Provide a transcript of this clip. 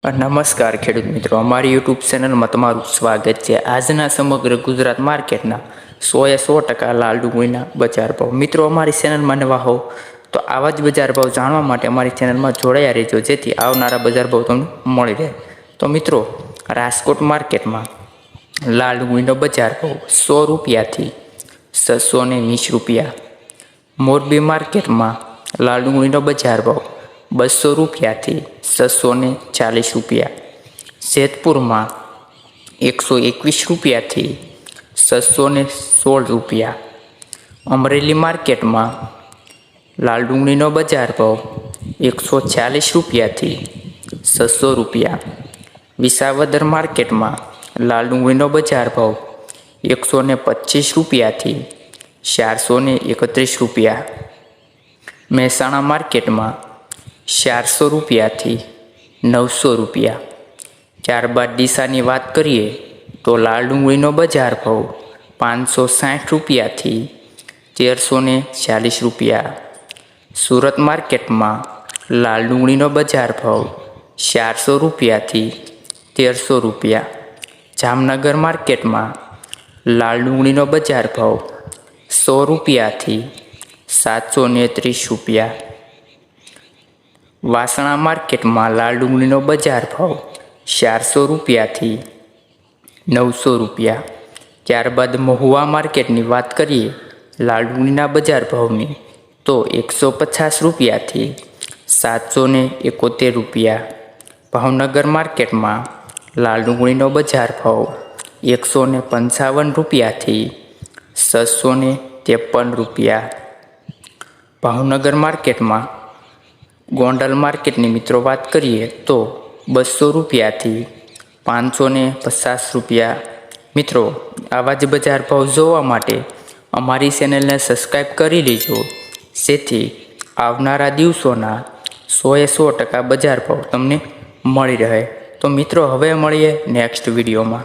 નમસ્કાર ખેડૂત મિત્રો, અમારી યુટ્યુબ ચેનલમાં તમારું સ્વાગત છે। આજના સમગ્ર ગુજરાત માર્કેટના 100% લાલ ડુંગળીના બજાર ભાવ। મિત્રો, અમારી ચેનલમાં નવા હો તો આવા જ બજાર ભાવ જાણવા માટે અમારી ચેનલમાં જોડાયા રહેજો, જેથી આવનારા બજાર ભાવ તમને મળી રહે। તો મિત્રો, રાજકોટ માર્કેટમાં લાલ ડુંગળીનો બજાર ભાવ 100 રૂપિયાથી 620 રૂપિયા। મોરબી માર્કેટમાં લાલ ડુંગળીનો બજાર ભાવ 200 રૂપિયાથી 640 રૂપિયા। જેતપુરમાં 121 રૂપિયાથી 616 રૂપિયા। અમરેલી માર્કેટમાં લાલ ડુંગળીનો બજાર ભાવ 140 રૂપિયાથી 600 રૂપિયા। વિસાવદર માર્કેટમાં લાલ ડુંગળીનો બજાર ભાવ 125 રૂપિયાથી 431 રૂપિયા। મહેસાણા માર્કેટમાં 400 રૂપિયાથી 900 રૂપિયા। ત્યારબાદ ડીસાની વાત કરીએ તો લાલ ડુંગળીનો બજાર ભાવ 560 રૂપિયાથી 1340 રૂપિયા। સુરત માર્કેટમાં લાલ ડુંગળીનો બજાર ભાવ 400 રૂપિયાથી 1300 રૂપિયા। જામનગર માર્કેટમાં લાલ ડુંગળીનો બજાર ભાવ 100 રૂપિયાથી 730 રૂપિયા। વાસણા માર્કેટમાં લાલ ડુંગળીનો બજાર ભાવ 400 રૂપિયાથી 900 રૂપિયા। ત્યારબાદ મહુવા માર્કેટની વાત કરીએ લાલ ડુંગળીના બજાર ભાવની તો 150 રૂપિયાથી 771 રૂપિયા। ભાવનગર માર્કેટમાં લાલ ડુંગળીનો બજાર ભાવ 155 રૂપિયાથી 653 રૂપિયા। ભાવનગર માર્કેટમાં ગોંડલ માર્કેટની મિત્રો વાત કરીએ તો 200 રૂપિયાથી 550 રૂપિયા। મિત્રો, આવા જ બજાર ભાવ જોવા માટે અમારી ચેનલને સબસ્ક્રાઈબ કરી લેજો, જેથી આવનારા દિવસોના 100% બજાર ભાવ તમને મળી રહે। તો મિત્રો, હવે મળીએ નેક્સ્ટ વિડીયોમાં।